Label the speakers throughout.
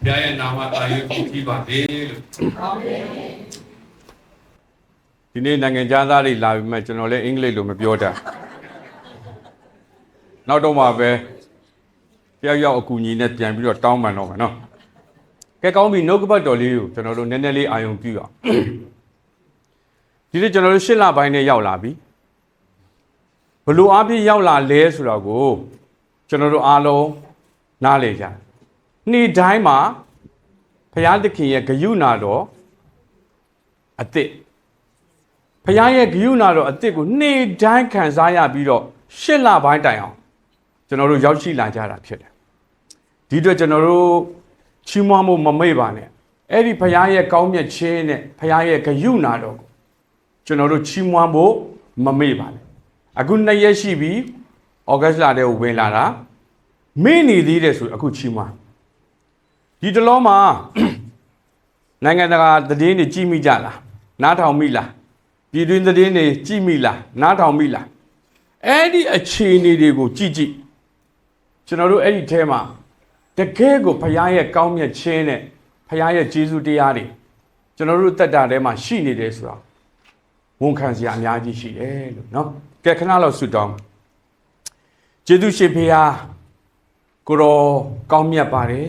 Speaker 1: ဘုရားရဲ့နာမတော်ကြီးကိုကြည်ပါလေလို့ဒီနေ့နိုင်ငံသားတွေလာပြီးမှကျွန်တော်လည်းအင်္ဂလိပ်လိုမပြောတတ်နောက်တော့မှပဲတယောက်ယောက်အကူအညီနဲ့ပြန်ပြီးတော့တောင်းပန်တော့မယ်နော်ကဲကောင်းပြီနှုတ်ကပတ်တော်လေးကိုကျွန်တော်တို့နည်းနည်းလေးအာရုံပြုအောင်ဒီနေ့ကျွန်တော်တို့8လပိုင်းနဲ့ရောက်လာပြီဘလို့အပြည့်ရောက်လာလဲဆိုတော့ကိုကျွန်တော်တို့အားလုံးနားလည်ကြနေ့တိုင်းမှာဘုရားသခင်ရဲ့ဂရုဏာတော်အသစ်ဘုရားရဲ့ဂရုဏာတော်အသစ်ကိုနေ့တိုင်းခံစားရပြီးတော့8လပိုင်းတိုင်အောင်ကျွန်တော်တို့ရောက်ရှိလာကြတာဖြစ်တယ်ဒီအတွက်ကျွန်တော်တို့ချီးမွမ်းမှုမမေ့ပါနဲ့အဲ့ဒီဘုရားရဲ့ကောင်းမြတ်ခြင်းနဲ့ဘုရားရဲ့ဂရုဏာတော်ကိုကျွန်တော်တို့ချီးမွမ်းဖို့မမေ့ပါနဲ့အခု2ရက်ရှိပြီဩဂတ်လထဲကိုဝင်လာတာမေ့နေသေးတယ်ဆိုအခုချီးမွမ်းဒီတလုံးမှာနိုင်ငံတကာသတင်းတွေကြည့်မိကြလားနားထောင်မိလားပြည်တွင်းသတင်းတွေကြည့်မိလားနားထောင်မိလားအဲ့ဒီအခြေအနေတွေကိုကြည့်ကျွန်တော်တို့အဲ့ဒီထဲမှာတကယ်ကိုဘုရားရဲ့ကောင်းမြတ်ခြင်းနဲ့ဘုရားရဲ့ကျေးဇူးတရားတွေကျွန်တော်တို့တက်တာထဲမှာရှိနေတယ်ဆိုတော့ဝန်ခံစရာအများကြီးရှိတယ်လို့နော်ကဲခဏလောက်ဆုတောင်းကျေးဇူးရှင်ဘုရားကိုရောကောင်းမြတ်ပါတယ်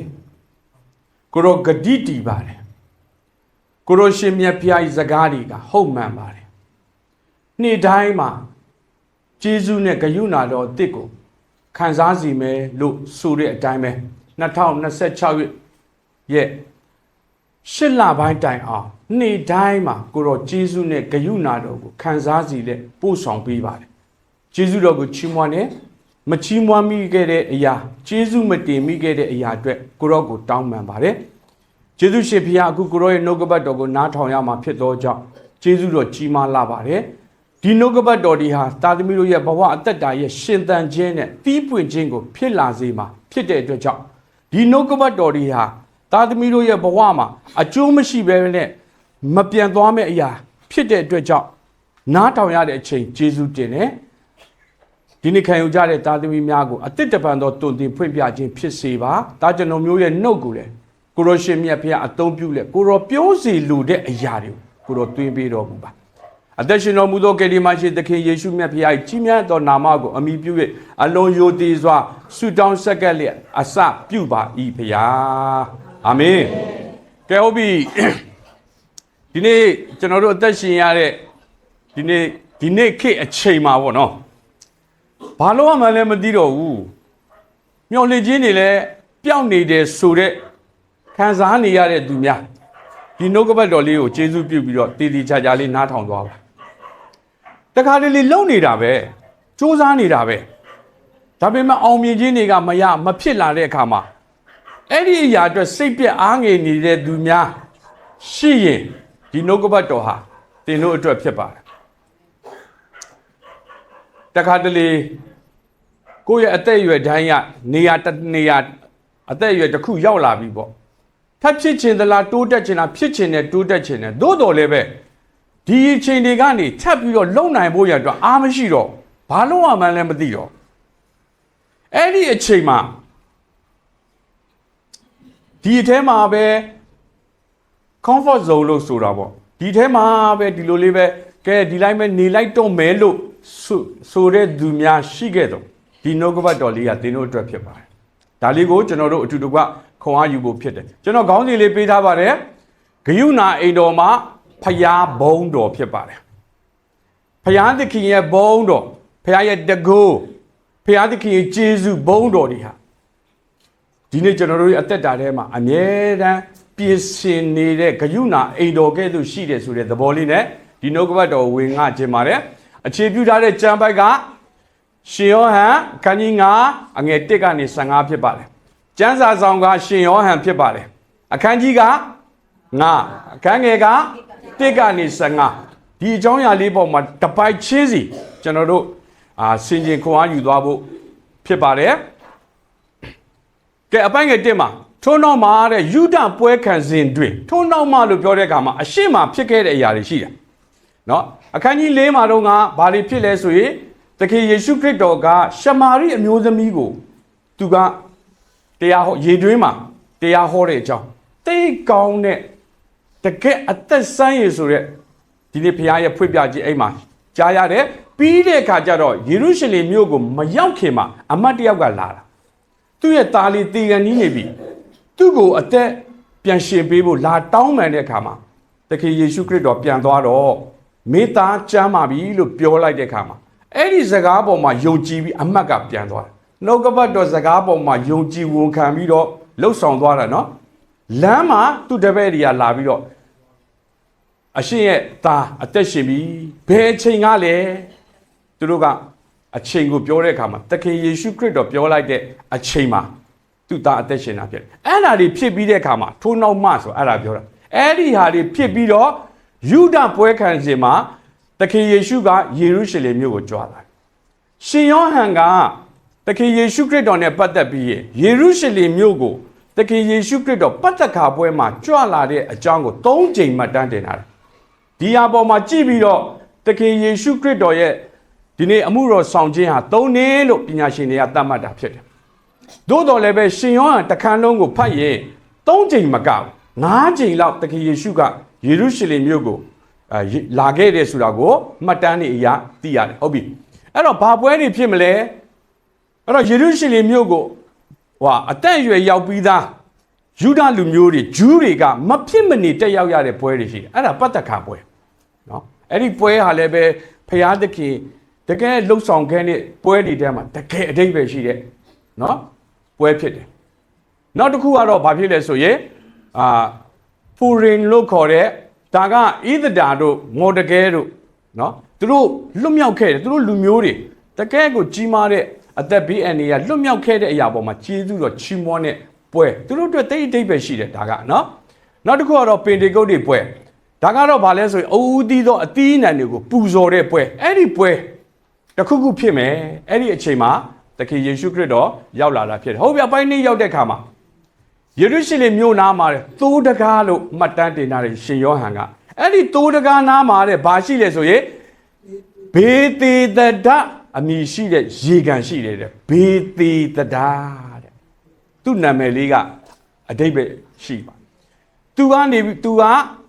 Speaker 1: ကိုရောဂတိတည်ပါတယ်ကိုရောရှင်မြတ်ဘုရား၏စကားတွေကဟုတ်မှန်ပါတယ်နေ့တိုင်းမှာကျေးဇူးနဲ့ဂရုဏာတော်အသစ်ကိုခံစားစီမယ်လို့ဆိုတဲ့အတိုင်းပဲ2026ရဲ့8လပိုင်းတိုင်အောင်နေ့တိုင်းမှာကိုရောကျေးဇူးနဲ့ဂရုဏာတော်ကိုခံစားစီလက်ပို့ဆောင်ပေးပါတယ်ကျေးဇူးတော်ကိုချီးမွမ်းတယ်မချီးမွမ်းမိခဲ့တဲ့အရာကျေးဇူးမတင်မိခဲ့တဲ့အရာအတွက်ကိုရောကိုတောင်းပန်ပါတယ်ကျေးဇူးရှင်ဘုရားအခုကိုရောရဲ့နှုတ်ကပတ်တော်ကိုနားထောင်ရမှာဖြစ်သောကြောင့်ကျေးဇူးတော်ကြီးမားလာပါတယ်ဒီနှုတ်ကပတ်တော်ဒီဟာတာသမီတို့ရဲ့ဘဝအသက်တာရဲ့ရှင်သန်ခြင်းနဲ့တီးပွင့်ခြင်းကိုဖြစ်လာစေမှာဖြစ်တဲ့အတွက်ကြောင့်ဒီနှုတ်ကပတ်တော်ဒီဟာတာသမီတို့ရဲ့ဘဝမှာအကျိုးမရှိဘဲနဲ့မပြန်သွားမယ့်အရာဖြစ်တဲ့အတွက်ကြောင့်နားထောင်ရတဲ့အချိန်ကျေးဇူးတင်တယ်ဒီနေ့ခံယူကြတဲ့တာသမီများကိုအသစ်တပံသောတုန်တင်ဖွင့်ပြခြင်းဖြစ်စေပါဒါကျွန်တော်မျိုးရဲ့နှုတ်ကိုလည်းကိုရောရှင်မြတ်ဘုရားအသုံးပြုလက်ကိုရောပြောစီလိုတဲ့အရာတွေကိုကိုရောသွင်းပေးတော်မူပါအသက်ရှင်တော်မူသောကယ်တင်ရှင်သခင်ယေရှုမြတ်ဘုရား၏ကြီးမြတ်သောနာမကိုအမိပြု၍အလုံးယိုသေးစွာဆုတောင်းဆက်ကပ်လျက်အစပြုပါ၏ဘုရားအာမင်ကဲဟုတ်ပြီဒီနေ့ကျွန်တော်တို့အသက်ရှင်ရတဲ့ဒီနေ့ခေတ်အချိန်မှာပေါ့နော်ဘာလို့မှလည်းမသိတော့ဘူးမျော်လင့်ခြင်းတွေလည်းပျောက်နေတယ်ဆိုတဲ့ခံစားနေရတဲ့သူများဒီနှုတ်ကပတ်တော်လေးကိုကျေးဇူးပြုပြီးတော့တည်တည်ချာချာလေးနားထောင်သွားပါတခါတလေလုံနေတာပဲစူးစမ်းနေတာပဲဒါပေမဲ့အောင်မြင်ခြင်းတွေကမဖြစ်လာတဲ့အခါမှာအဲ့ဒီအရာအတွက်စိတ်ပြက်အားငယ်နေတဲ့သူများရှိရင်ဒီနှုတ်ကပတ်တော်ဟာသင်တို့အတွက်ဖြစ်ပါတယ်တခါတလေကိုယ့်ရဲ့အသက်အရွယ်တိုင်းကနေရာအသက်အရွယ်တစ်ခုရောက်လာပြီပေါ့ထပ်ဖြစ်ခြင်းသလားတိုးတက်ခြင်းလားဖြစ်ခြင်းနဲ့တိုးတက်ခြင်းနဲ့သို့တော်လည်းပဲဒီအချိန်တွေကနေထပ်ပြီးတော့လုံနိုင်ဖို့ရတော့အားမရှိတော့ဘာလို့မှလည်းမသိတော့အဲ့ဒီအချိန်မှာဒီအထဲမှာပဲ comfort zone လို့ဆိုတာပေါ့ဒီထဲမှာပဲဒီလိုလေးပဲကဲဒီလိုက်ပဲနေလိုက်တော့မယ်လို့ဆိုတဲ့သူများရှိခဲ့တော့ဒီနှုတ်ကပတ်တော်လေးကသင်တို့အတွက်ဖြစ်ပါတယ်ဒါလေးကိုကျွန်တော်တို့အတူတကွခွန်အားယူဖို့ဖြစ်တယ်ကျွန်တော်ခေါင်းစဉ်လေးပေးထားပါတယ်ဂရုဏာအိမ်တော်မှာဖျားဘုံတော်ဖြစ်ပါတယ်ဖျားသခင်ရဲ့ဘုံတော်ဖျားရဲ့တကူဖျားသခင်ရဲ့ကျေးဇူးဘုံတော်တွေဟာဒီနေ့ကျွန်တော်တို့ရဲ့အသက်တာထဲမှာအမြဲတမ်းပြင်ဆင်နေတဲ့ဂရုဏာအိမ်တော်ကဲ့သို့ရှိတယ်ဆိုတဲ့သဘောလေးနဲ့ဒီနှုတ်ကပတ်တော်ဝင်ငှခြင်းပါတယ်အခြေပြုထားတဲ့ကျမ်းပိုက်ကရှင်ယောဟန်ခန်းကြီး9အငယ်1ကနေ15ဖြစ်ပါတယ်ကျမ်းစာဆောင်ကရှင်ယောဟန်ဖြစ်ပါတယ်အခန်းကြီးက9အခန်းငယ်က1ကနေ15ဒီအကြောင်းအရာလေးပေါ်မှာတပိုက်ချင်းစီကျွန်တော်တို့ဆင်ခြင်ခွန်အားယူသွားဖို့ဖြစ်ပါတယ်ကဲအပိုင်းငယ်1မှာထုံးနောက်မှာတဲ့ယူဒပွဲခံစဉ်တွင်ထုံးနောက်မှာလို့ပြောတဲ့အခါမှာအရှိမဖြစ်ခဲ့တဲ့အရာတွေရှိတယ်နော်အခန်းကြီး4မှာတော့ကဘာတွေဖြစ်လဲဆိုရင်သခင်ယေရှုခရစ်တော်ကရှမာရိအမျိုးသမီးကိုသူကတရားဟောရေတွင်းမှာ တရားဟောတဲ့အကြောင်းသိကောင်းတဲ့တကယ်အသက်ဆိုင်ရဆိုတဲ့ဒီနေ့ဘုရားရဲ့ဖွင့်ပြခြင်းအိမ်မှာကြားရတယ်ပြီးတဲ့အခါကျတော့ယေရုရှလင်မြို့ကိုမရောက်ခင်မှာအမတ်တယောက်ကလာတာသူ့ရဲ့သားလေးတေကန်ကြီးနေပြီသူ့ကိုအသက်ပြန်ရှင်ပေးဖို့လာတောင်းပန်တဲ့အခါမှာသခင်ယေရှုခရစ်တော်ပြန်သွားတော့မေတ္တာကျမ်းပါပြီလို့ပြောလိုက်တဲ့အခါမှာအဲ့ဒီစကားပေါ်မှာယုံကြည်ပြီးအမတ်ကပြန်သွားတယ်နှုတ်ကပတ်တော်စကားပေါ်မှာယုံကြည်ဝန်ခံပြီးတော့လှုပ်ဆောင်သွားတာနော်လမ်းမှာသူ့တပည့်တွေကလာပြီးတော့အရှင်ရဲ့သားအသက်ရှင်ပြီဘယ်အချိန်ကလဲသူတို့ကအချိန်ကိုပြောတဲ့အခါမှာသခင်ယေရှုခရစ်တော်ပြောလိုက်တဲ့အချိန်မှာသူ့သားအသက်ရှင်တာဖြစ်တယ်အဲ့ဒါတွေဖြစ်ပြီးတဲ့အခါမှာထိုးနောက်မှဆိုအဲ့ဒါပြောတာအဲ့ဒီဟာတွေဖြစ်ပြီးတော့ယူဒပွဲခံစဉ်မှာသခင်ယေရှုကယေရုရှလင်မြို့ကိုကြွလာတယ်ရှင်ယောဟန်ကသခင်ယေရှုခရစ်တော်နဲ့ပတ်သက်ပြီးယေရုရှလင်မြို့ကိုသခင်ယေရှုခရစ်တော်ပတ်သက်ခါပွဲမှာကြွလာတဲ့အကြောင်းကို3ကြိမ်မှတ်တမ်းတင်ထားတယ်ဒီအပေါ်မှာကြည့်ပြီးတော့သခင်ယေရှုခရစ်တော်ရဲ့ဒီနေ့အမှုတော်ဆောင်ခြင်းဟာ3နှစ်လို့ပညာရှင်တွေကသတ်မှတ်တာဖြစ်တယ်သို့တော်လည်းပဲရှင်ယောဟန်တခန်းလုံးကိုဖတ်ရင်3ကြိမ်မကဘူး9ကြိမ်လောက်သခင်ယေရှုကယေရုရှလင်မြို့ကိုလာခဲ့တယ်ဆိုတာကိုမှတ်တမ်းတွေအရသိရတယ်ဟုတ်ပြီအဲ့တော့ဘာပွဲတွေဖြစ်မလဲအဲ့တော့ယေရုရှလင်မြို့ကိုအသက်အရွယ်ရောက်ပြီးသားယူဒလူမျိုးတွေဂျူးတွေကမဖြစ်မနေတက်ရောက်ရတဲ့ပွဲတွေရှိတယ်အဲ့ဒါပတ်သက်ခါပွဲနော်အဲ့ဒီပွဲဟာလည်းပဲဖျားသခင်တကယ်လှုပ်ဆောင်ခဲ့တဲ့ပွဲတွေထဲမှာတကယ်အဓိပ္ပာယ်ရှိတဲ့နော်ပွဲဖြစ်တယ်နောက်တစ်ခုကတော့ဘာဖြစ်လဲဆိုရင်ဖူရင်လို့ခေါ်တဲ့ဒါကဣသဒါတို့မော်ဒကဲတို့နော်သူတို့လွတ်မြောက်ခဲ့တယ်သူတို့လူမျိုးတွေတကယ်ကိုကြီးမားတဲ့အသက်ဘေးအန္တရာယ်လွတ်မြောက်ခဲ့တဲ့အရာပေါ်မှာကျေးဇူးတော်ချီးမွမ်းတဲ့ပွဲသူတို့အတွက်တိတ်အဓိပ္ပာယ်ရှိတယ်ဒါကနော်နောက်တစ်ခုကတော့ပင်တေကုတ်တွေပွဲဒါကတော့ဘာလဲဆိုရင်အူးသီးသောအသီးအနှံတွေကိုပူဇော်တဲ့ပွဲအဲ့ဒီပွဲတစ်ခုခုဖြစ်မယ်အဲ့ဒီအချိန်မှာသခင်ယေရှုခရစ်တော်ရောက်လာတာဖြစ်တယ်ဟုတ်ပြီအပိုင်းနေ့ရောက်တဲ့ခါမှာယေရုရှလင်မြို့နားမှာသိုးတကားလို့မှတ်တမ်းတင်ထားတဲ့ရှင်ယောဟန်ကအဲ့ဒီသိုးတကားနားမှာတဲ့ဘာရှိလဲဆိုရင်ဘေသေသဒအမည်ရှိတဲ့ရေကန်ရှိတယ်တဲ့ဘေသေသဒတဲ့သူ့နာမည်လေးကအဓိပ္ပာယ်ရှိပါသူကနေသူက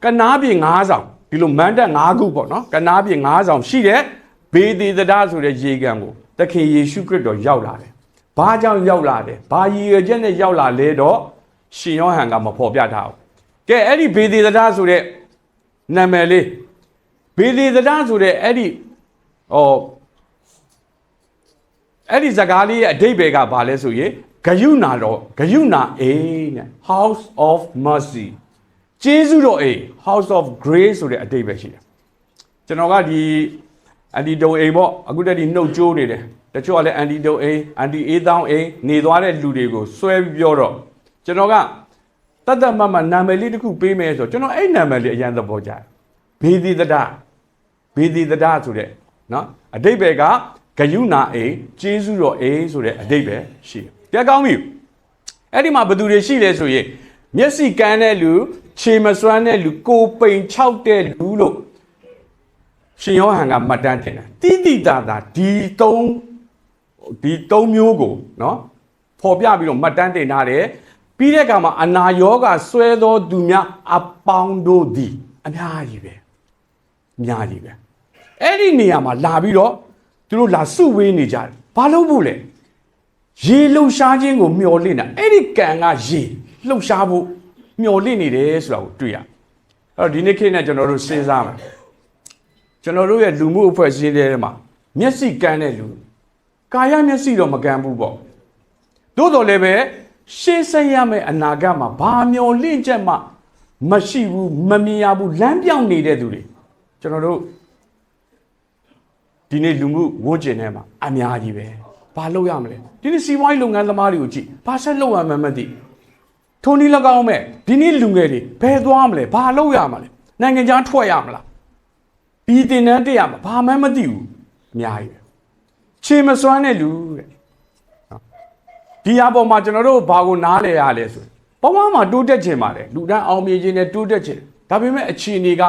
Speaker 1: ကနားပြင်9ဆောင်ဒီလိုမန်းတက်9ခုပေါ့နော်ကနားပြင်9ဆောင်ရှိတဲ့ဘေသေသဒဆိုတဲ့ရေကန်ကိုသခင်ယေရှုခရစ်တော်ရောက်လာတယ်ဘာကြောင့်ရောက်လာတယ်ဘာရည်ရွယ်ချက်နဲ့ရောက်လာလဲတော့ရှင်ယောဟန်ကမဖော်ပြထားဘူးကဲအဲ့ဒီဘေသေသဒဆိုတဲ့နာမည်လေးဘေသေသဒဆိုတဲ့အဲ့ဒီအဲ့ဒီစကားလေးရဲ့အဓိပ္ပာယ်ကဘာလဲဆိုရင်ဂယုဏတော်ဂယုဏအိမ်နဲ့ House of Mercy ကျေးဇူးတော်အိမ် House of Grace ဆိုတဲ့အဓိပ္ပာယ်ရှိတယ်ကျွန်တော်ကဒီအန်တီတုံအိမ်ပေါ့အခုတည်းဒီနှုတ်ကြိုးနေတယ်တချို့ကလည်းအန်တီတုံအိမ်အန်တီအေးတောင်းအိမ်နေသွားတဲ့လူတွေကိုဆွဲပြီးပြောတော့ကျွန်တော်ကတတ်တတ်မှမှနာမည်လေးတစ်ခုပေးမယ်ဆိုကျွန်တော်အဲ့နာမည်လေးအရင်သဘောကျတယ်ဘေသေသဒဆိုတဲ့နော်အဓိပ္ပာယ်ကဂယုဏအိမ်ကျေးဇူးတော်အိမ်ဆိုတဲ့အဓိပ္ပာယ်ရှိတယ်ကြကောင်းပြီအဲ့ဒီမှာဘယ်သူတွေရှိလဲဆိုရင်မျက်စိကန်းတဲ့လူခြေမစွမ်းတဲ့လူကိုပိန်ခြောက်တဲ့လူလို့ရှင်ယောဟန်ကမှတ်တမ်းတင်တယ်တိတိတသာဒီသုံးမျိုးကိုနော်ဖော်ပြပြီးတော့မှတ်တမ်းတင်ထားတယ်ပြီးတဲ့အခါမှာအနာယောဂဆွဲသောသူများအပေါင်းတို့သည်အများကြီးပဲအဲ့ဒီနေရာမှာလာပြီးတော့သူတို့လာစုဝေးနေကြတယ်ဘာလို့ဖို့လဲရေလှုပ်ရှားခြင်းကိုမျှော်လင့်တာအဲ့ဒီကံကရေလှုပ်ရှားဖို့မျှော်လင့်နေတယ်ဆိုတာကိုတွေ့ရအဲ့တော့ဒီနေ့ခေတ်နဲ့ကျွန်တော်တို့စဉ်းစားမယ်ကျွန်တော်တို့ရဲ့လူမှုအဖွဲ့အစည်းတွေထဲမှာမျက်စိကန်းတဲ့လူကာယမျက်စိတော့မကန်းဘူးပေါ့သို့တော်လည်းပဲရှေ့ဆက်ရမယ့်အနာဂတ်မှာဘာမျှော်လင့်ချက်မှမရှိဘူးမမြင်ရဘူးလမ်းပြောင်းနေတဲ့သူတွေကျွန်တော်တို့ဒီနေ့လူမှုဝန်းကျင်ထဲမှာအများကြီးပဲဘာလုပ်ရမလဲဒီနေ့စီးပွားရေးလုပ်ငန်းသမားတွေကိုကြည့်ဘာဆက်လုပ်ရမှန်းမသိထုံးနည်း၎င်းမဲ့ဒီနေ့လူငယ်တွေဘယ်သွားမလဲဘာလုပ်ရမှာလဲနိုင်ငံခြားထွက်ရမလားပြည်တင်တန်းတက်ရမှာဘာမှမသိဘူးအများကြီးပဲခြေမစွမ်းတဲ့လူတဲ့ဒီအပေါ်မှာကျွန်တော်တို့ဘာကိုနားလဲရလဲဆိုဘဝမှာတိုးတက်ခြင်းပါတယ်လူတန်းအောင်မြင်ခြင်းနဲ့တိုးတက်ခြင်းဒါပေမဲ့အခြေအနေက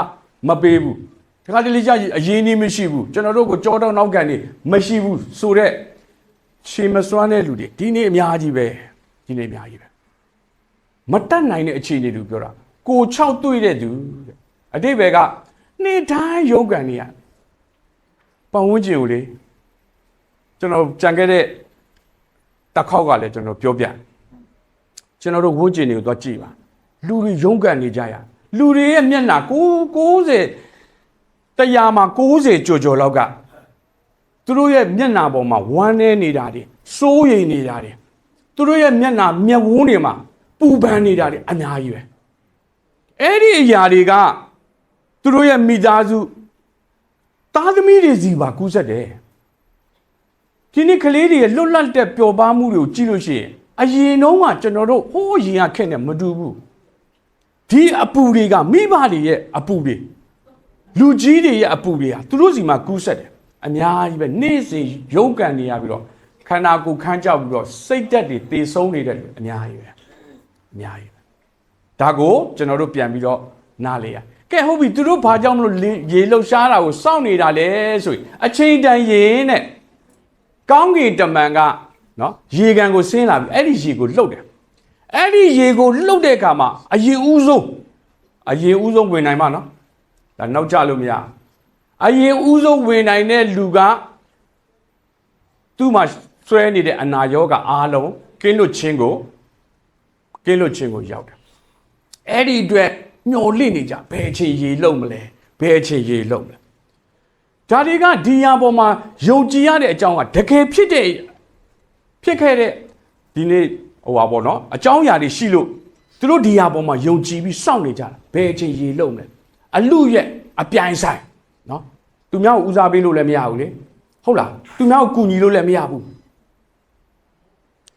Speaker 1: မပေးဘူးတခါတလေကြာအရင်နေမရှိဘူးကျွန်တော်တို့ကိုကြောတောင်းနောက်ကန်နေမရှိဘူးဆိုတော့ခြေမစွမ်းတဲ့လူတွေဒီနေ့အများကြီးပဲ မတတ်နိုင်တဲ့အခြေအနေတူပြောတာကို6တွေ့တဲ့သူတဲ့အတိတ်ဘယ်ကနေ့တိုင်းရုန်းကန်နေရပတ်ဝန်းကျင်ကိုလေကျွန်တော်ကြံခဲ့တဲ့တစ်ခေါက်ကလည်းကျွန်တော်ပြောပြကျွန်တော်တို့ဝန်းကျင်တွေကိုသွားကြည့်ပါလူတွေရုန်းကန်နေကြရလူတွေရဲ့မျက်နှာ90တရားမှာ90ကျော်လောက်ကသူတို့ရဲ့မျက်နှာပေါ်မှာဝမ်းနေနေတာတွေစိုးရိမ်နေတာတွေသူတို့ရဲ့မျက်နှာမျက်ဝန်းတွေမှာပူပန်နေတာတွေအများကြီးပဲအဲ့ဒီအရာတွေကသူတို့ရဲ့မိသားစုသားသမီးတွေစီပါကူးဆက်တယ်ဒီနေ့ကလေးတွေလွတ်လပ်တဲ့ပျော်ပါမှုတွေကိုကြည့်လို့ရှိရင်အရင်တုန်းကကျွန်တော်တို့ဟိုးရင်ခက်နေမတူဘူးဒီအပူတွေကမိဘတွေရဲ့အပူတွေလူကြီးတွေရဲ့အပူတွေဟာသူတို့စီမှာကူးဆက်တယ်အများကြီးပဲနေ့စဉ်ရုန်းကန်နေရပြီးတော့ခန္ဓာကိုယ်ခန်းကြောက်ပြီးတော့စိတ်သက်တွေတေဆုံးနေတဲ့လူအများကြီးပဲဒါကိုကျွန်တော်တို့ပြန်ပြီးတော့နားလေရကဲဟုတ်ပြီသူတို့ဘာကြောင့်မလို့ရေလှုပ်ရှားတာကိုစောင့်နေတာလဲဆိုရင်အချိန်တန်ရင်နဲ့ကောင်းကင်တမန်ကနော်ရေကန်ကိုဆင်းလာပြီးအဲ့ဒီရေကိုလှုပ်တယ်အဲ့ဒီရေကိုလှုပ်တဲ့အခါမှာအရင်ဦးဆုံးဝင်နိုင်မှာနော်ဒါနောက်ကျလို့မရအရင်ဦးဆုံးဝင်နိုင်တဲ့လူကသူ့မှာဆွဲနေတဲ့အနာရောဂါအားလုံးကင်းလွတ်ခြင်းကိုရောက်တယ်အဲ့ဒီအတွက်ညှော်လင့်နေကြဘယ်အချိန်ရေလှုပ်မလဲဒါတွေကဒီညာပေါ်မှာယုံကြည်ရတဲ့အကြောင်းကတကယ်ဖြစ်ခဲ့တဲ့ဒီနေ့ဟိုပါပေါ့နော်အကြောင်းအရာတွေရှိလို့သူတို့ဒီညာပေါ်မှာယုံကြည်ပြီးစောင့်နေကြတာဘယ်အချိန်ရေလှုပ်မလဲအလူရဲ့အပြိုင်ဆိုင်နော်သူများကိုဦးစားပေးလို့လည်းမရဘူးလေဟုတ်လားသူများကိုကူညီလို့လည်းမရဘူး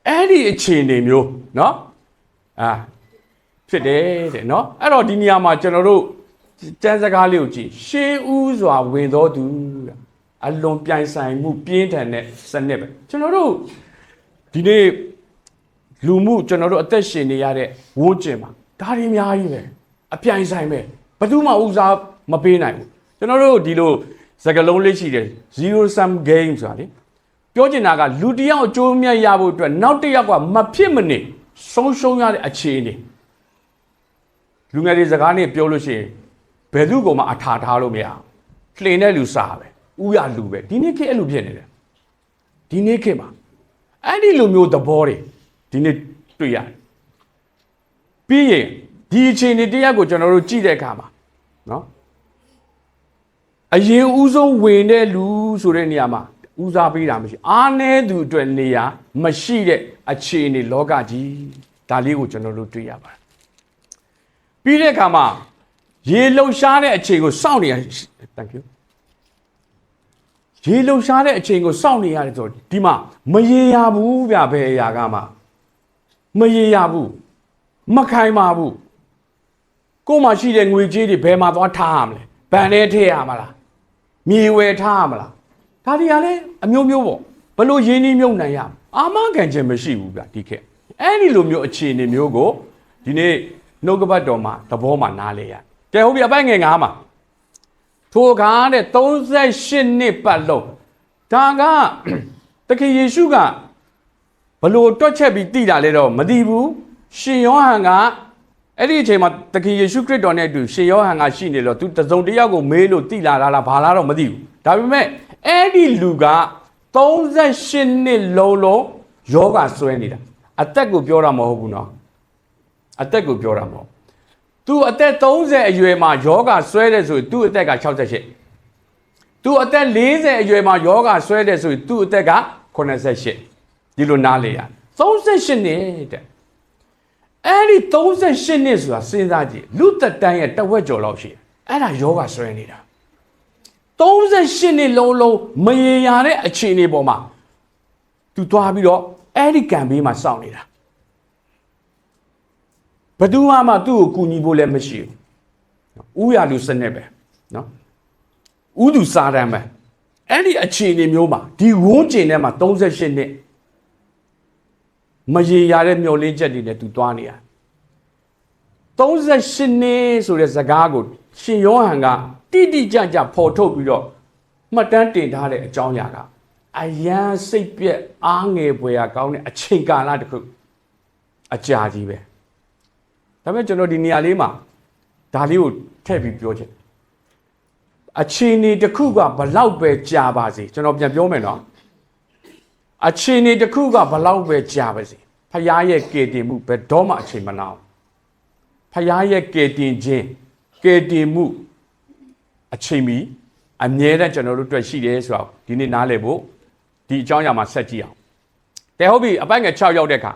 Speaker 1: အဲ့ဒီအခြေအနေမျိုးနော်ဖြစ်တယ်တဲ့နော်အဲ့တော့ဒီနေရာမှာကျွန်တော်တို့ကျမ်းစကားလေးကိုကြည့်ရှေးဦးစွာဝင်တော်သူအလွန်ပြိုင်ဆိုင်မှုပြင်းထန်တဲ့စနစ်ပဲကျွန်တော်တို့ဒီနေ့လူမှုကျွန်တော်တို့အသက်ရှင်နေရတဲ့ဝန်းကျင်မှာဒါတွေအများကြီးပဲအပြိုင်ဆိုင်ပဲဘယ်သူမှဦးစားမပေးနိုင်ဘူးကျွန်တော်တို့ဒီလိုစကားလုံးလေးရှိတယ် zero sum game ဆိုတာလေပြောချင်တာကလူတစ်ယောက်အကျိုးမြတ်ရဖို့အတွက်နောက်တစ်ယောက်ကမဖြစ်မနေဆုံးရှုံးရတဲ့အခြေအနေလူငယ်တွေစကားနဲ့ပြောလို့ရှိရင်ဘယ်သူကမှအထာထားလို့မရလှင်တဲ့လူစားပဲဥရလူပဲဒီနေ့ခေတ်အဲ့လိုဖြစ်နေတယ်ဒီနေ့ခေတ်မှာအဲ့ဒီလိုမျိုးသဘောတွေဒီနေ့တွေ့ရတယ်ပြီးရင်ဒီအခြေအနေတရားကိုကျွန်တော်တို့ကြည့်တဲ့အခါမှာနော်အရင်ဦးဆုံးဝင်တဲ့လူဆိုတဲ့နေရာမှာဦးစားပေးတာမရှိအားနည်းသူအတွက်နေရာမရှိတဲ့အခြေအနေလောကကြီးဒါလေးကိုကျွန်တော်တို့တွေ့ရပါတယ်ပြီးတဲ့အခါမှာရေလှုပ်ရှားတဲ့အချိန်ကိုစောင့်နေရ thank you ရေလှုပ်ရှားတဲ့အချိန်ကိုစောင့်နေရတယ်ဆိုဒီမှာမရေရဘူးဗျဘယ်အရာကမှမရေရဘူးမခိုင်ပါဘူးကို့မှာရှိတဲ့ငွေကြေးတွေဘယ်မှာသွားထားရမလဲဘဏ်ထဲထည့်ရမလားမြေဝယ်ထားရမလားဒါတွေကလည်းအမျိုးမျိုးပေါ့ဘလို့ရင်းနှီးမြုပ်နှံရအာမခံခြင်းမရှိဘူးဗျဒီခေတ်အဲ့ဒီလိုမျိုးအခြေအနေမျိုးကိုဒီနေ့နှုတ်ကပတ်တော်မှာသဘောမှာနားလေရကဲဟုတ်ပြီအပိုင်ငယ်9မှာထိုအခါတဲ့38နှစ်ပတ်လုံးဒါကတခင်ယေရှုကဘလို့တွက်ချက်ပြီးတည်တာလဲတော့မသိဘူးရှင်ယောဟန်ကအဲ့ဒီအချိန်မှာတခင်ယေရှုခရစ်တော်နဲ့အတူရှင်ယောဟန်ကရှိနေလို့သူတစုံတစ်ယောက်ကိုမေးလို့တည်လာလားဘာလားတော့မသိဘူးဒါပေမဲ့အဲ့ဒီလူက38နှစ်လုံးယောဂဆွဲနေတာအသက်ကိုပြောတာမဟုတ်ဘူးနော်အသက်ကိုပြောတာမဟုတ်သူအသက်30အရွယ်မှာယောဂဆွဲတယ်ဆိုရင်သူ့အသက်က68သူအသက်40အရွယ်မှာယောဂဆွဲတယ်ဆိုရင်သူ့အသက်က88ဒီလိုနားလေရ38နှစ်တဲ့အဲ့ဒီ38နှစ်ဆိုတာစဉ်းစားကြည့်လူသက်တမ်းရဲ့တဝက်ကျော်လောက်ရှိတယ်အဲ့ဒါယောဂဆွဲနေတာ38နှစ်လုံးမရေရာတဲ့အခြေအနေပေါ်မှာသူသွားပြီးတော့အဲ့ဒီကံဘေးမှာစောင့်နေတာဘယ်သူမှသူ့ကိုကူညီဖို့လည်းမရှိဘူးဥရလူစနစ်ပဲနော်ဥသူစာတမ်းပဲအဲ့ဒီအခြေအနေမျိုးမှာဒီဝန်းကျင်ထဲမှာ38နှစ်မရေရာတဲ့မျောလင်းချက်တွေနဲ့သူသွားနေတာ38နှစ်ဆိုတဲ့စကားကိုရှင်ယောဟန်ကတိတိကျကျဖော်ထုတ်ပြီးတော့မှတ်တမ်းတင်ထားတဲ့အကြောင်းအရာကအယံစိတ်ပြက်အားငယ်ပွေရကောင်းတဲ့အချိန်ကာလတစ်ခုအကြာကြီးပဲ ဒါပေမဲ့ကျွန်တော်ဒီနေရာလေးမှာဒါလေးကိုထည့်ပြီးပြောချင်အခြေအနေတစ်ခုကဘလောက်ပဲကြာပါစေကျွန်တော်ပြန်ပြောမယ်နော်အခြေအနေတစ်ခုကဘလောက်ပဲကြာပါစေဖခင်ရဲ့ကယ်တင်မှုဘယ်တော့မှအချိန်မနာဘူးဖခင်ရဲ့ကယ်တင်ခြင်းကယ်တင်မှုအချိန်မီအမြဲတမ်းကျွန်တော်တို့တွေ့ရှိတယ်ဆိုတော့ဒီနေ့နားလည်ဖို့ဒီအကြောင်းအရာမှာဆက်ကြည့်အောင်ကဲဟုတ်ပြီအပိုင်းငယ်6ရောက်တဲ့အခါ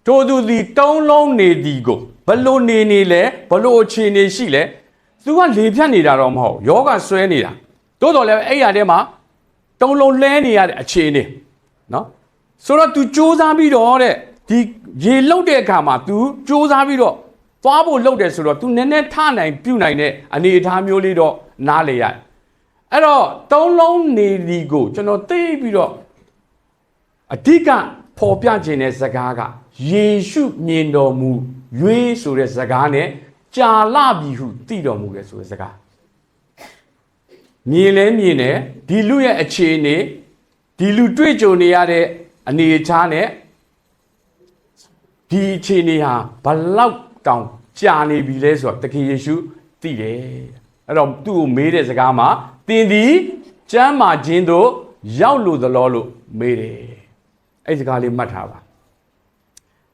Speaker 1: ထိုသူသည်တုံးလုံးနေသည်ကိုဘလို့နေလဲဘလို့အခြေအနေရှိလဲသူကလေဖြတ်နေတာတော့မဟုတ်ယောဂဆွဲနေတာတိုးတော်လည်းအဲ့ရတဲ့မှာတုံးလုံးလဲနေရတဲ့အခြေအနေနော်ဆိုတော့ तू စူးစမ်းပြီးတော့တဲ့ဒီရေလှုပ်တဲ့အခါမှာ तू စူးစမ်းပြီးတော့သွားဖို့လှုပ်တယ်ဆိုတော့ तू နည်းနည်းထနိုင်ပြုတ်နိုင်တဲ့အနေအထားမျိုးလေးတော့နားလေရတယ်အဲ့တော့တုံးလုံးနေသည်ကိုကျွန်တော်သိပြီးတော့အဓိကပေါ်ပြခြင်းတဲ့စကားကယေရှုမြင်တော်မူ၍ဆိုတဲ့စကားနဲ့ကြာလာပြီဟုသိတော်မူတယ်ဆိုတဲ့စကားမြင်လဲမြင်တယ်ဒီလူရဲ့အခြေအနေဒီလူတွေ့ကြုံနေရတဲ့အနေအထားနဲ့ဒီအခြေအနေဟာဘလောက်တောင်ကြာနေပြီလဲဆိုတော့တခင်ယေရှုသိတယ်အဲ့တော့သူ့ကိုမေးတဲ့စကားမှာသင်သည်ကျမ်းမာခြင်းတို့ရောက်လို့သလောလို့မေးတယ်အဲ့ဒီစကားလေးမှတ်ထားပါ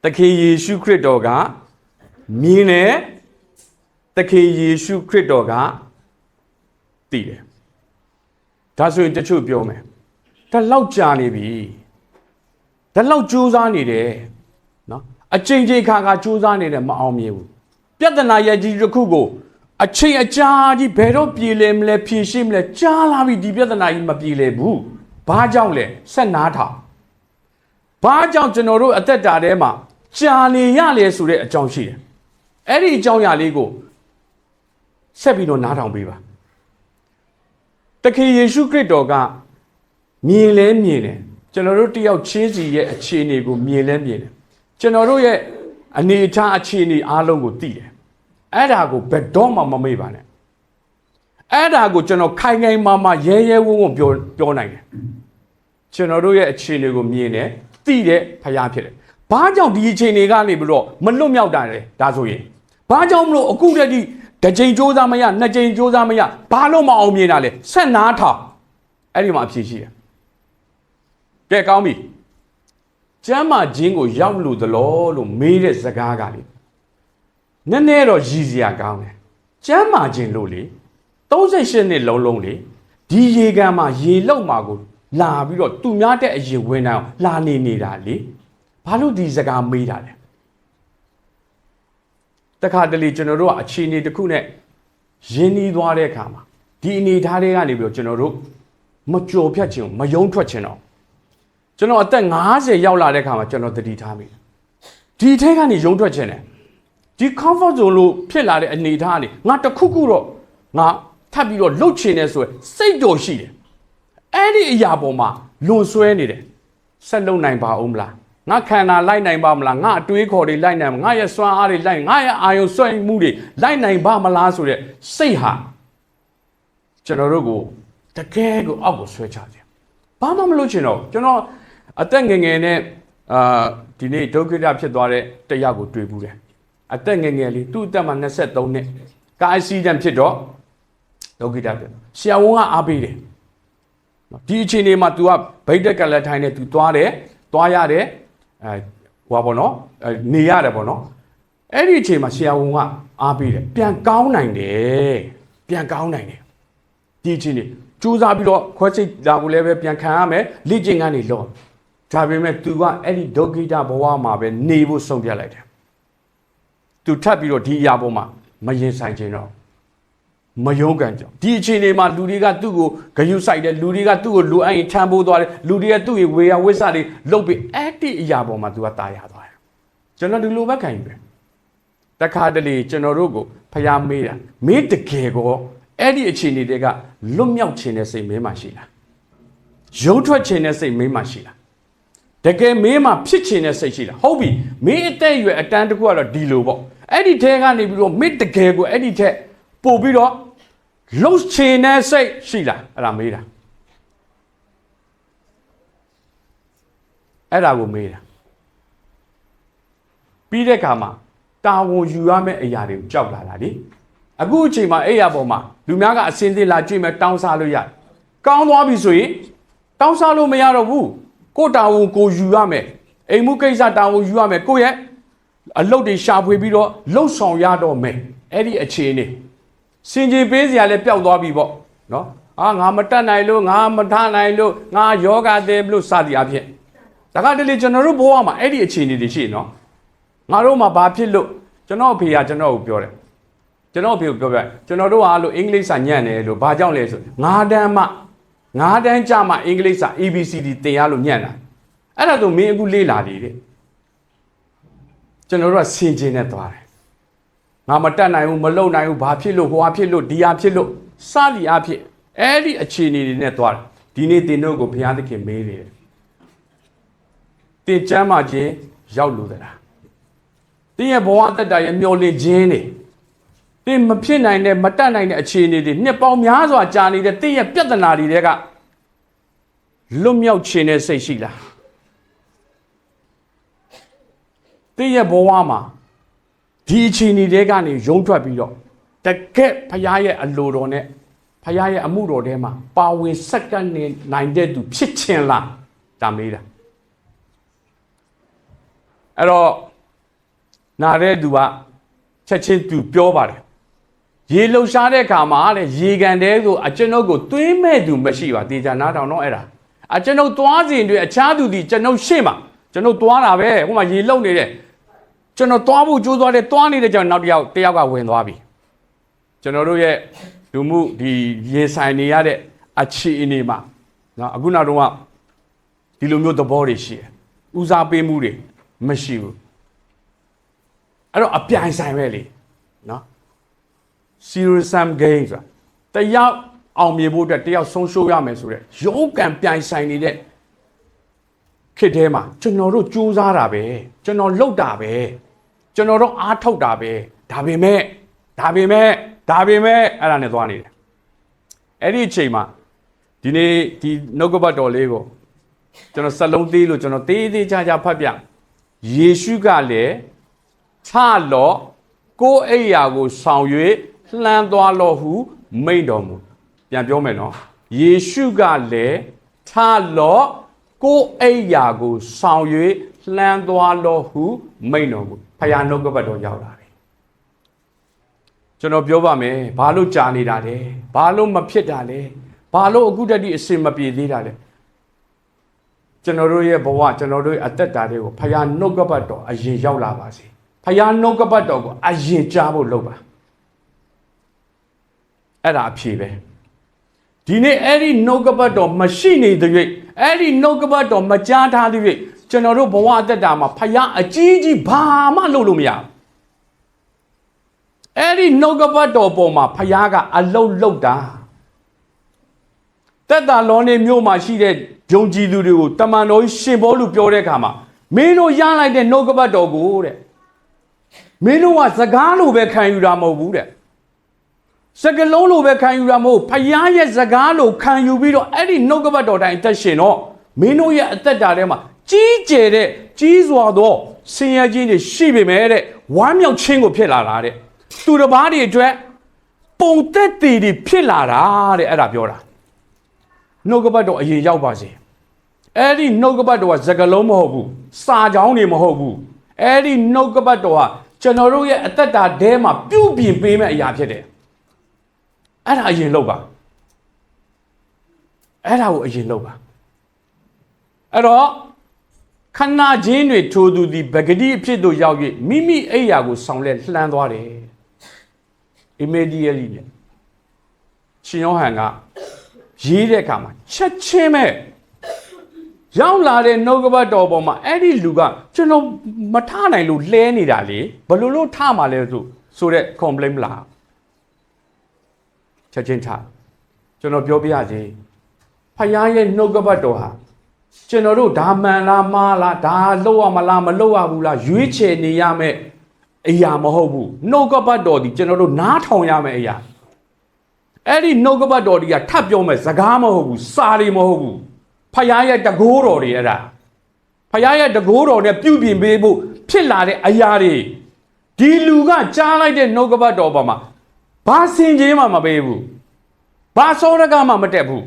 Speaker 1: သခင်ယေရှုခရစ်တော်ကမြင်တယ်သခင်ယေရှုခရစ်တော်ကသိတယ်ဒါဆိုရင်တချို့ပြောမယ်ဒါလောက်ကြာနေပြီဒါလောက်ကြိုးစားနေတယ်နော်အချိန်ချင်းခါကြိုးစားနေတယ်မအောင်မြင်ဘူးပြဿနာရဲ့ကြီးတစ်ခုကိုအချိန်အကြာကြီးဘယ်တော့ပြေလည်မလဲဖြေရှင်းမလဲကြားလာပြီဒီပြဿနာကြီးမပြေလည်ဘူးဘာကြောင့်လဲဆက်နားထောင်ဘာကြောင့်ကျွန်တော်တို့အသက်တာထဲမှာကြာနေရလဲဆိုတဲ့အကြောင်းရှိတယ်အဲ့ဒီအကြောင်းအရာလေးကိုဆက်ပြီးတော့နားထောင်ပေးပါတခင်ယေရှုခရစ်တော်ကမြင်လဲမြင်တယ်ကျွန်တော်တို့တယောက်ချင်းစီရဲ့အခြေအနေကိုမြင်လဲမြင်တယ်ကျွန်တော်တို့ရဲ့အနေအထားအခြေအနေအားလုံးကိုသိတယ်အဲ့ဒါကိုဘယ်တော့မှမမေ့ပါနဲ့အဲ့ဒါကိုကျွန်တော်ခိုင်ခိုင်မာမာရဲရဲဝံ့ဝံ့ပြောနိုင်တယ်ကျွန်တော်တို့ရဲ့အခြေအနေကိုမြင်တယ်သိတယ်ဖရားဖြစ်တယ်ဘာကြောင့်ဒီအခြေအနေကနေပြီးတော့မလွတ်မြောက်တာလဲဒါဆိုရင်ဘာကြောင့်မလို့အခုတည်းတစ်ချိန်စ조사မရနှစ်ချိန်စ조사မရဘာလို့မအောင်မြင်တာလဲဆက်နားထောင်အဲ့ဒီမှာအဖြေရှိတယ်ကဲကောင်းပြီကျမ်းမာခြင်းကိုရောက်လို့သလားလို့မေးတဲ့စကားကလေနည်းနည်းတော့ရည်စရာကောင်းတယ်ကျမ်းမာခြင်းလို့လေ38နှစ်လုံးလေဒီရေကန်မှာရေလောက်မှာကိုလာပြီးတော့သူများတဲ့အရင်ဝင်နိုင်အောင်လာနေတာလေဘာလို့ဒီစကားမေးတာလဲတခါတလေကျွန်တော်တို့ကအခြေအနေတစ်ခုနဲ့ရင်းနှီးသွားတဲ့အခါမှာဒီအနေထားတွေကနေပြီးတော့ကျွန်တော်တို့မကြော်ဖြတ်ခြင်းမယုံထွက်ခြင်းတော့ကျွန်တော်အသက်50ရောက်လာတဲ့အခါမှာကျွန်တော်တတိထားမိဒီထဲကနေယုံထွက်ခြင်းတယ်ဒီ comfort zone လို့ဖြစ်လာတဲ့အနေထားကနေငါတခုခုတော့ငါထပ်ပြီးတော့လှုပ်ချင်နေဆိုရင်စိတ်တော်ရှိတယ်အဲ့ဒီအရာပေါ်မှာလွန်ဆွဲနေတယ်ဆက်လုံနိုင်ပါဦးမလားငါခန္ဓာလိုက်နိုင်ပါမလားငါအတွေးခေါ်တွေလိုက်နိုင်ငါရဲ့စွမ်းအားတွေလိုက်ငါရဲ့အာယုံစွဲမှုတွေလိုက်နိုင်ပါမလားဆိုတဲ့စိတ်ဟာကျွန်တော်တို့ကိုတကယ်ကိုအောက်ကိုဆွဲချခြင်းဘာမှမလုပ်ချင်တော့ကျွန်တော်အသက်ငယ်ငယ်နဲ့ဒီနေ့ဒုက္ခရဖြစ်သွားတဲ့တရားကိုတွေ့ဘူးတယ်အသက်ငယ်ငယ်လေးသူ့အသက်မှာ23နှစ်ကားစီးတန်းဖြစ်တော့ဒုက္ခရဖြစ်ဆရာဝန်ကအားပေးတယ်ဒီအချိန်လေးမှာ तू ကဗိတ်တက်ကလက်ထိုင်းနဲ့ तू သွားရတယ်ဟိုပါပေါ့နော်နေရတယ်ပေါ့နော်အဲ့ဒီအချိန်မှာဆရာဝန်ကအားပေးတယ်ပြန်ကောင်းနိုင်တယ်ဒီအချိန်လေးစူးစမ်းပြီးတော့ခွဲစိတ်လာကိုလည်းပဲပြန်ခံရမယ်လေ့ကျင့်ခန်းတွေလုပ်ဒါပေမဲ့ तू ကအဲ့ဒီဒုက္ခိတဘဝမှာပဲနေဖို့ဆုံးဖြတ်လိုက်တယ် तू ထပ်ပြီးတော့ဒီအရာပေါ်မှာမရင်ဆိုင်ခြင်းတော့မယုံကန်ကြောင်ဒီအချိန်လေးမှာလူတွေကသူ့ကိုဂယုစိုက်တယ်လူတွေကသူ့ကိုလူအရင်ထမ်းပိုးသွားတယ်လူတွေကသူ့ရဲ့ဝေယဝိဆတွေလုတ်ပြီးအဲ့ဒီအရာပေါ်မှာ तू ကတာယာသွားတယ်ကျွန်တော်ဒီလိုပဲခံယူတယ်တခါတလေကျွန်တော်တို့ကိုဖျားမေးတာမင်းတကယ်ကိုအဲ့ဒီအချိန်လေးတွေကလွတ်မြောက်ခြင်းတဲ့စိတ်မင်းမှရှိလားယုံထွက်ခြင်းတဲ့စိတ်မင်းမှရှိလားတကယ်မင်းမှဖြစ်ခြင်းတဲ့စိတ်ရှိလားဟုတ်ပြီမင်းအသက်အရွယ်အတန်းတစ်ခုကတော့ဒီလိုပေါ့အဲ့ဒီထဲကနေပြီးတော့မင်းတကယ်ကိုအဲ့ဒီထက်ပို့ပြီးတော့လှုပ်ချင်တဲ့စိတ်ရှိလားအဲ့ဒါမေးတာအဲ့ဒါကိုမေးတာပြီးတဲ့အခါမှာတ တာဝန်ယူရမယ့်အရာတွေကိုကြောက်လာတာလေအခုအချိန်မှာအဲ့ရပေါ်မှာလူများကအစင်းသေးလာကြည့်မဲ့တောင်းစားလို့ရတယ်ကောင်းသွားပြီဆိုရင်တောင်းစားလို့မရတော့ဘူးကိုတာဝန်ကိုယူရမယ်အိမ်မှုကိစ္စတာဝန်ယူရမယ်ကိုရဲ့အလုပ်တွေရှာဖွေပြီးတော့လှုပ်ဆောင်ရတော့မယ်အဲ့ဒီအခြေအနေစင်ကြေပေးစရာလည်းပျောက်သွားပြီပေါ့နော်ငါမတတ်နိုင်လို့ငါမထားနိုင်လို့ငါယောဂသေးလို့စသည်အဖြစ်ဒါကတည်းကကျွန်တော်တို့ဘဝမှာအဲ့ဒီအခြေအနေတွေရှိနော်ငါတို့မှာဘာဖြစ်လို့ကျွန်တော်အဖေကကျွန်တော်ကိုပြောတယ်ကျွန်တော်အဖေကိုပြောပြကျွန်တော်တို့ကလို့အင်္ဂလိပ်စာညံ့တယ်လို့ဘာကြောင့်လဲဆို9တန်းကြမှာအင်္ဂလိပ်စာ ABCD သင်ရလို့ညံ့တာအဲ့ဒါဆိုမင်းအခုလေ့လာလေတဲ့ကျွန်တော်တို့ကစင်ကျင်နဲ့သွားတယ်ငါမတတ်နိုင်ဘူးမလုပ်နိုင်ဘူးဘာဖြစ်လို့ဟိုဟာဖြစ်လို့ဒီဟာဖြစ်လို့စသည်အဖြစ်အဲ့ဒီအခြေအနေတွေနဲ့သွားတယ်ဒီနေ့သင်တို့ကိုဘုရားသခင်မေးတယ်သင်ကျမ်းမာခြင်းရောက်လို့သလားသင်ရဲ့ဘဝတက်တာရဲ့မျောလင့်ခြင်းတွေသင်မဖြစ်နိုင်တဲ့မတတ်နိုင်တဲ့အခြေအနေတွေနှစ်ပေါင်းများစွာကြာနေတဲ့သင်ရဲ့ပြဿနာတွေကလွတ်မြောက်ခြင်းနဲ့စိတ်ရှိလားသင်ရဲ့ဘဝမှာဒီအခြေအနေတွေကနေရုံးထွက်ပြီးတော့တကယ်ဖခင်ရဲ့အလိုတော်နဲ့ဖခင်ရဲ့အမှုတော်ထဲမှာပါဝင်စက္ကန့်နေနိုင်တဲ့သူဖြစ်ခြင်းလားဒါမေးတာအဲ့တော့နားတဲ့သူကချက်ချင်းသူပြောပါတယ်ရေလှုပ်ရှားတဲ့အခါမှာတဲ့ရေကန်တဲကိုအကျွန်ုပ်ကိုသွင်းမဲ့သူမရှိပါတေချာနားထောင်တော့အဲ့ဒါအကျွန်ုပ်သွားစဉ်တွေအခြားသူဒီကျွန်ုပ်ရှေ့မှာကျွန်ုပ်သွားတာပဲဟိုမှာရေလှုပ်နေတဲ့ကျွန်တော်သွားဖို့ကြိုးစားတဲ့သွားနေတဲ့ကြောင့်နောက်တစ်ယောက်ကဝင်သွားပြီကျွန်တော်တို့ရဲ့လူမှုဒီရင်ဆိုင်နေရတဲ့အခြေအနေမှာနော်အခုနောက်တော့ဒီလိုမျိုးသဘောတွေရှိတယ်ဦးစားပေးမှုတွေမရှိဘူးအဲ့တော့အပြိုင်ဆိုင်ပဲလေနော် zero sum game ဆိုတာတယောက်အောင်မြင်ဖို့အတွက်တယောက်ဆုံးရှုံးရမယ်ဆိုတဲ့ရုန်းကန်ပြိုင်ဆိုင်နေတဲ့ခေတ်ထဲမှာကျွန်တော်တို့ကြိုးစားတာပဲကျွန်တော်လှုပ်တာပဲကျွန်တော်တို့အားထုတ်တာပဲဒါပေမဲ့အဲ့ဒါနဲ့သွားနေတယ်အဲ့ဒီအချိန်မှာဒီနေ့ဒီနှုတ်ကပတ်တော်လေးကိုကျွန်တော်စက်လုံးသေးလို့ကျွန်တော်သေးချာဖတ်ပြယေရှုကလည်းထလော့ကိုယ်အိယာကိုဆောင်၍လှမ်းသွားလော့ဟုမိန့်တော်မူပြန်ပြောမယ်နော်ယေရှုကလည်းထလော့ကိုယ်အိယာကိုဆောင်၍လှမ်းသွားလော့ဟုမိန့်တော်မူဖခင်နှုတ်ကပတ်တော်ရောက်လာတယ်ကျွန်တော်ပြောပါမယ်ဘာလို့ကြာနေတာလဲဘာလို့မဖြစ်တာလဲဘာလို့အခုတည်းအစင်မပြေသေးတာလဲကျွန်တော်တို့ရဲ့ဘဝကျွန်တော်တို့ရဲ့အသက်တာတွေကိုဖခင်နှုတ်ကပတ်တော်အရင်ရောက်လာပါစေဖခင်နှုတ်ကပတ်တော်ကိုအရင်ကြားဖို့လုပ်ပါအဲ့ဒါအဖြေပဲဒီနေ့အဲ့ဒီနှုတ်ကပတ်တော်မရှိနေတဲ့၍အဲ့ဒီနှုတ်ကပတ်တော်မကြားထားတဲ့၍ကျွန်တော်တို့ဘဝအသက်တာမှာဖခင်အကြီးကြီးဘာမှလုပ်လို့မရဘူးအဲ့ဒီနှုတ်ကပတ်တော်ပေါ်မှာဖခင်ကအလုံးလုံးတာသက်တာလောနေမြို့မှာရှိတဲ့ယုံကြည်သူတွေကိုတမန်တော်ရှင်ဘောလူပြောတဲ့အခါမှာမင်းတို့ရလိုက်တဲ့နှုတ်ကပတ်တော်ကိုတဲ့မင်းတို့ကစကားလိုပဲခံယူတာမဟုတ်ဘူးတဲ့စကလုံးလိုပဲခံယူတာမဟုတ်ဖခင်ရဲ့စကားလိုခံယူပြီးတော့အဲ့ဒီနှုတ်ကပတ်တော်တိုင်းအသက်ရှင်တော့မင်းတို့ရဲ့အသက်တာထဲမှာကြီးကျယ်တဲ့ကြီးစွာသောဆင်းရဲခြင်းတွေရှိပေမဲ့တဲ့ဝမ်းမြောက်ခြင်းကိုဖြစ်လာတာတဲ့သူတစ်ပါးတွေအတွက်ပုံသက်တည်တွေဖြစ်လာတာတဲ့အဲ့ဒါပြောတာနှုတ်ကပတ်တော်အရင်ရောက်ပါစေအဲ့ဒီနှုတ်ကပတ်တော်ကစကားလုံးမဟုတ်ဘူးစာကြောင်းတွေမဟုတ်ဘူးအဲ့ဒီနှုတ်ကပတ်တော်ကကျွန်တော်တို့ရဲ့အသက်တာထဲမှာပြုပြင်ပေးမဲ့အရာဖြစ်တယ်အဲ့ဒါအရင်လုပ်ပါအဲ့ဒါကိုအရင်လုပ်ပါအဲ့တော့ခဏချင်းတွေထိုးသူသည်ပဂတိအဖြစ်သို့ရောက်၍မိမိအိယာကိုဆောင်လက်လှမ်းသွားတယ် immediately ရှင်ယောဟန်ကရေးတဲ့အခါမှာချက်ချင်းပဲရောက်လာတဲ့နှုတ်ကပတ်တော်ပေါ်မှာအဲ့ဒီလူကကျွန်တော်မထနိုင်လို့လဲနေတာလေဘယ်လိုလုပ်ထမှာလဲဆိုတဲ့ complaint မလားချက်ချင်းထကျွန်တော်ပြောပြရစီဖခင်ရဲ့နှုတ်ကပတ်တော်ဟာကျွန်တော်တို့ဒါမှန်လားမှားလားဒါလုပ်ရမလားမလုပ်ရဘူးလားရွေးချယ်နေရမယ်အရာမဟုတ်ဘူးနှုတ်ကပတ်တော်ဒီကျွန်တော်တို့နားထောင်ရမယ်အရာအဲ့ဒီနှုတ်ကပတ်တော်ဒီကထပ်ပြောမယ်စကားမဟုတ်ဘူးစာတွေမဟုတ်ဘူးဖခင်ရဲ့တကိုးတော်တွေအဲ့ဒါဖခင်ရဲ့တကိုးတော်နဲ့ပြုပြင်ပေးဖို့ဖြစ်လာတဲ့အရာတွေ ဒီလူကကြားလိုက်တဲ့နှုတ်ကပတ်တော်ပေါ်မှာဘာစင်ကြီးမှမပေးဘူးဘာစောရကမှမတက်ဘူး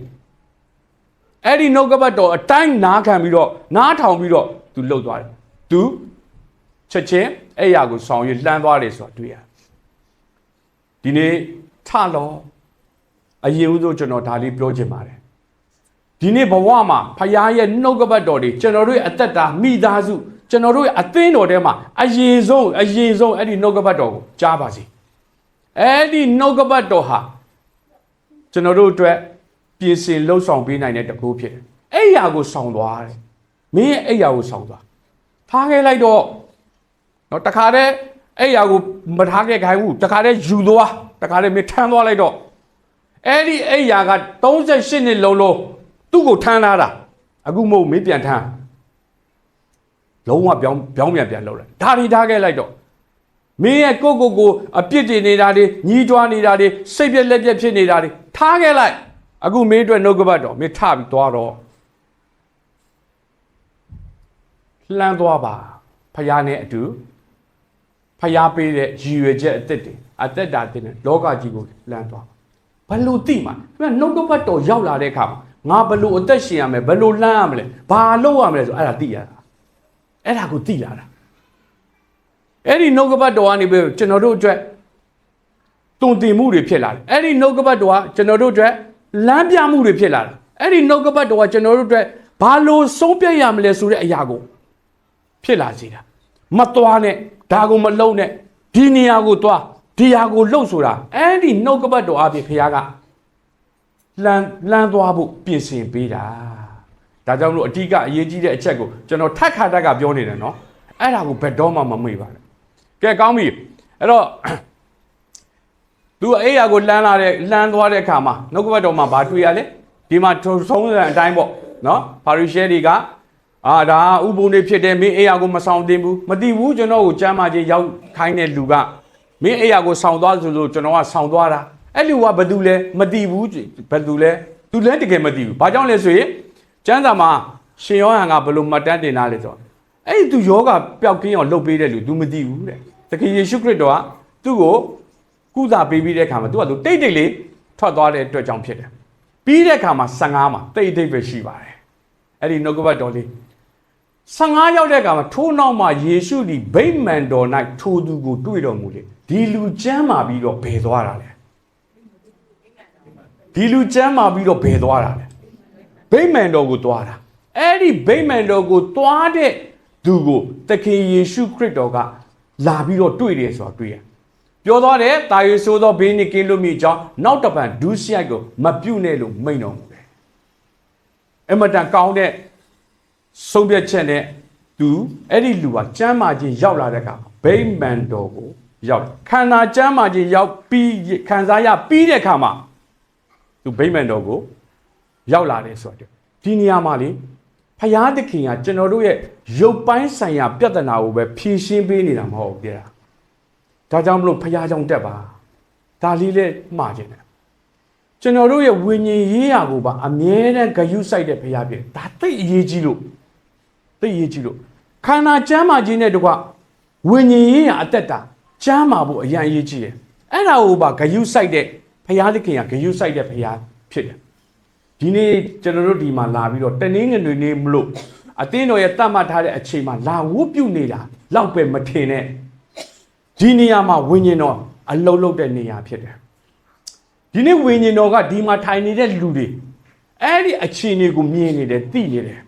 Speaker 1: အဲ့ဒီနှုတ်ကပတ်တော်အတိုင်းနားခံပြီးတော့နားထောင်ပြီးတော့သူလှုပ်သွားတယ်သူချက်ချင်းအဲ့ရကိုဆောင်ရလှမ်းသွားတယ်ဆိုတာတွေ့ရဒီနေ့ထလောအရင်ဦးဆုံးကျွန်တော်ဒါလေးပြောချင်ပါတယ်ဒီနေ့ဘဝမှာဖခင်ရဲ့နှုတ်ကပတ်တော်တွေကျွန်တော်တို့ရဲ့အသက်တာမိသားစုကျွန်တော်တို့ရဲ့အသင်းတော်ထဲမှာအရင်ဆုံးအဲ့ဒီနှုတ်ကပတ်တော်ကိုကြားပါစေအဲ့ဒီနှုတ်ကပတ်တော်ဟာကျွန်တော်တို့အတွက်ပြင်ဆင်လှုပ်ဆောင်ပေးနိုင်တဲ့တကူဖြစ်တယ်အဲ့ရကိုဆောင်သွားတယ်မင်းရဲ့အဲ့ရကိုဆောင်သွားထားခဲ့လိုက်တော့နော်တခါတည်းအဲ့ရကိုမထားခဲ့ခိုင်းဘူးတခါတည်းယူသွားတခါတည်းမထမ်းသွားလိုက်တော့အဲ့ဒီအဲ့ရက38နှစ်လုံးလုံးသူ့ကိုထမ်းလာတာအခုမဟုတ်မင်းပြန်ထမ်းလုံးဝပြောင်းပြန်လုပ်လိုက်ဒါတွေထားခဲ့လိုက်တော့မင်းရဲ့ကိုအပြစ်တွေနေတာတွေညီးတွားနေတာတွေစိတ်ပြက်လက်ပြက်ဖြစ်နေတာတွေထားခဲ့လိုက်အခုမင်းအတွက်နှုတ်ကပတ်တော်မင်းထပြီးသွားတော့လှမ်းသွားပါဖယားနဲ့အတူဖယားပေးတဲ့ရည်ရွယ်ချက်အသက်တာတင်တဲ့လောကကြီးကိုလှမ်းသွားဘယ်လိုသိမှာနှုတ်ကပတ်တော်ရောက်လာတဲ့အခါမှာငါဘယ်လိုအသက်ရှင်ရမလဲဘယ်လိုလှမ်းရမလဲဘာလုပ်ရမလဲဆိုအဲ့ဒါသိရတာအဲ့ဒါကိုသိလာတာအဲ့ဒီနှုတ်ကပတ်တော်ကနေပြီးကျွန်တော်တို့အတွက်တုံတင်မှုတွေဖြစ်လာတယ်အဲ့ဒီနှုတ်ကပတ်တော်ကကျွန်တော်တို့အတွက်လမ်းပြမှုတွေဖြစ်လာတယ်အဲ့ဒီနှုတ်ကပတ်တော်ကကျွန်တော်တို့အတွက်ဘာလို့ဆုံးဖြတ်ရမလဲဆိုတဲ့အရာကိုဖြစ်လာစေတာမသွားနဲ့ဒါကိုမလုံးနဲ့ဒီနေရာကိုသွားဒီဟာကိုလှုပ်ဆိုတာအဲ့ဒီနှုတ်ကပတ်တော်အပြင်ဖခင်ကလမ်းသွားဖို့ပြင်ဆင်ပေးတာဒါကြောင့်လို့အဓိကအရေးကြီးတဲ့အချက်ကိုကျွန်တော်ထပ်ခါတက်ကပြောနေတယ်နော်အဲ့ဒါကိုဘယ်တော့မှမမေ့ပါနဲ့ကဲကောင်းပြီအဲ့တော့သူအဲ့ရကိုလှမ်းသွားတဲ့အခါမှာနှုတ်ကပတ်တော်မှာဘာတွေ့ရလဲဒီမှာဆုံးတဲ့အတိုင်းပေါ့နော်ပါရီရှဲတွေကဒါဥပုံတွေဖြစ်တယ်မင်းအဲ့ရကိုမဆောင်သင့်ဘူးမသိဘူးကျွန်တော်ကိုကြမ်းမာခြင်းရောက်ခိုင်းတဲ့လူကမင်းအဲ့ရကိုဆောင်သွားဆိုလို့ကျွန်တော်ကဆောင်သွားတာအဲ့လူကဘယ်သူလဲမသိဘူးဘယ်သူလဲသူလည်းတကယ်မသိဘူးဘာကြောင့်လဲဆိုရင်ကျမ်းစာမှာရှင်ယောဟန်ကဘယ်လိုမှတ်တမ်းတင်တာလဲဆိုတော့အဲ့ဒီသူယောဂပျောက်ကင်းအောင်လုပ်ပေးတဲ့လူ तू မသိဘူးတဲ့သခင်ယေရှုခရစ်တော်ကသူ့ကိုကုသပေးပြီးတဲ့အခါမှာ तू ကသူတိတ်လေးထွက်သွားတဲ့အတွက်ကြောင့်ဖြစ်တယ်ပြီးတဲ့အခါမှာ15မှာတိတ်ပဲရှိပါတယ်အဲ့ဒီနှုတ်ကပတ်တော်လေး15ရောက်တဲ့အခါမှာထိုးနောက်မှာယေရှုဒီဗိမာန်တော်၌ထိုသူကိုတွေ့တော်မူလေဒီလူကျမ်းမာပြီးတော့ဘယ်သွားတာလဲဒီလူကျမ်းမာပြီးတော့ဘယ်သွားတာလဲဗိမာန်တော်ကိုသွားတာအဲ့ဒီဗိမာန်တော်ကိုသွားတဲ့သူကိုသခင်ယေရှုခရစ်တော်ကလာပြီးတော့တွေ့တယ်ဆိုတာတွေ့ရပြောသွားတယ်တာယေဆိုးသောဘေးနှင့်ကင်းလွတ်မိကြောင်းနောက်တပံဒုစရိုက်ကိုမပြုတ်နဲ့လို့မိန့်တော်မူတယ်အမတန်ကောင်းတဲ့ဆုံးဖြတ်ချက်နဲ့သူအဲ့ဒီလူကကျမ်းမာခြင်းရောက်လာတဲ့အခါဗိမာန်တော်ကိုရောက်ခန္ဓာကျမ်းမာခြင်းရောက်ပြီးခံစားရပြီးတဲ့အခါမှာသူဗိမာန်တော်ကိုရောက်လာတယ်ဆိုတော့ဒီနေရာမှာလေဖယားသခင်ကကျွန်တော်တို့ရဲ့ရုပ်ပိုင်းဆိုင်ရာပြဿနာကိုပဲဖြေရှင်းပေးနေတာမဟုတ်ဘူးတဲ့ဒါကြောင့်မလို့ဖယားကြောင့်တက်ပါဒါလေးလည်းမှားခြင်းတယ်ကျွန်တော်တို့ရဲ့ဝိညာဉ်ရေးရာကိုပါအမြဲတမ်းဂရုစိုက်တဲ့ဖယားဖြစ်ဒါသိအရေးကြီးလို့ခန္ဓာကျမ်းမာခြင်းနဲ့တကွဝိညာဉ်ရေးရာအသက်တာကျမ်းမာဖို့အရန်အရေးကြီးတယ်အဲ့ဒါကိုပါဂရုစိုက်တဲ့ဖယားသခင်ကဂရုစိုက်တဲ့ဖယားဖြစ်တယ်ဒီနေ့ကျွန်တော်တို့ဒီမှာလာပြီးတော့တနင်္ဂနွေနေ့မလို့အသင်းတော်ရဲ့တတ်မှတ်ထားတဲ့အချိန်မှာလာဝတ်ပြုနေတာလောက်ပဲမထင်နဲ့ဒီနေရာမှာဝိညာဉ်တော်အလုံးလုံးတဲ့နေရာဖြစ်တယ်ဒီနေ့ဝိညာဉ်တော်ကဒီမှာထိုင်နေတဲ့လူတွေအဲ့ဒီအခြေအနေကိုမြင်နေတယ်သိနေတယ်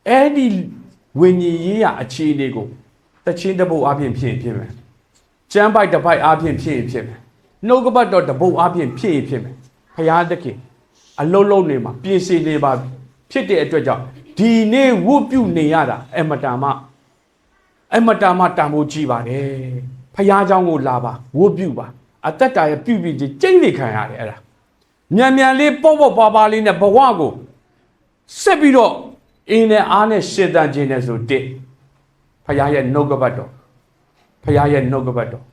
Speaker 1: အဲ့ဒီဝိညာဉ်ရေးရာအခြေအနေကိုတခြင်းတပုတ်အပြင်ဖြစ်မယ်ကျမ်းပိုက်တစ်ပိုက်အပြင်ဖြစ်မယ်နှုတ်ကပတ်တော်တပုတ်အပြင်ဖြစ်မယ်ဖယားသခင်အလုံးလုံးနေမှာပြင်ဆင်နေပါဖြစ်တဲ့အတွက်ကြောင့်ဒီနေ့ဝတ်ပြုနေရတာအမတာမတန်ဖိုးကြီးပါတယ်ဖယားเจ้าကိုလာပါဝတ်ပြုပါအသက်တာရဲ့ပြုပြီးကျိတ်နေခံရတယ်အဲ့ဒါမြန်လေးပေါ့ပါလေးနဲ့ဘဝကိုဆက်ပြီးတော့အင်းနဲ့အားနဲ့ရှင်းတန်ခြင်းနဲ့ဆိုတစ်ဖယားရဲ့နှုတ်ကပတ်တော်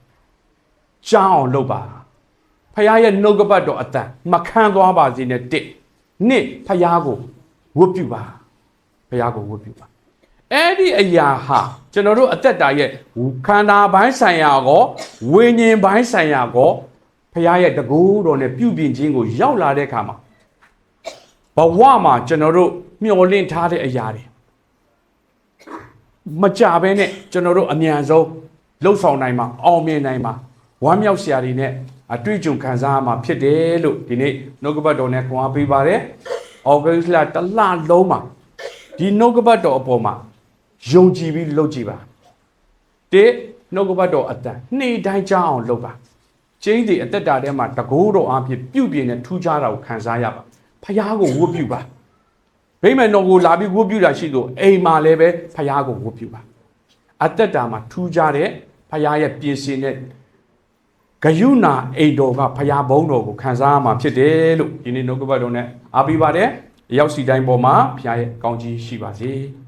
Speaker 1: ကြောင်းအောင်လုပ်ပါဖယားရဲ့နှုတ်ကပတ်တော်အတန်မခံသွားပါစေနဲ့တစ်နှစ်ဖယားကိုဝတ်ပြုပါ အဲ့ဒီအရာဟာကျွန်တော်တို့အသက်တာရဲ့ခန္ဓာပိုင်းဆိုင်ရာကောဝိညာဉ်ပိုင်းဆိုင်ရာကောဖခင်ရဲ့တကူတော်နဲ့ပြုပြင်ခြင်းကိုရောက်လာတဲ့အခါမှာဘဝမှာကျွန်တော်တို့မျှော်လင့်ထားတဲ့အရာတွေမကြဘဲနဲ့ကျွန်တော်တို့အမြန်ဆုံးလှုပ်ဆောင်နိုင်မှာအောင်မြင်နိုင်မှာဝမ်းမြောက်စရာတွေနဲ့အတွေ့အကြုံခံစားရမှာဖြစ်တယ်လို့ဒီနေ့နှုတ်ကပတ်တော်နဲ့ခွန်အားပေးပါတယ်။ဩဂုတ်လတစ်လလုံးမှာဒီနှုတ်ကပတ်တော်အပေါ်မှာယုံကြည်ပြီးလုပ်ကြည့်ပါ။တစ်နှုတ်ကပတ်တော်အတန်နေ့တိုင်းကြားအောင်လုပ်ပါ။ကျင်းစီအသက်တာထဲမှာတကူတော်အဖြစ်ပြုပြင်နဲ့ထူးခြားတာကိုခံစားရပါ။ဖခင်ကိုဝတ်ပြုပါ။ဗိမာန်တော်ကိုလာပြီးဝတ်ပြုတာရှိလို့အိမ်မှာလည်းပဲဖခင်ကိုဝတ်ပြုပါ။အသက်တာမှာထူးခြားတဲ့ဖခင်ရဲ့ပြင်ဆင်တဲ့ဂယုဏအိမ်တော်ကဖခင်ဘုန်းတော်ကိုခံစားရမှာဖြစ်တယ်လို့ဒီနေ့နှုတ်ကပတ်တော်နဲ့အားပေးပါတယ်။ရောက်စီတိုင်းပေါ်မှာဖခင်ရဲ့ကောင်းချီးရှိပါစေ။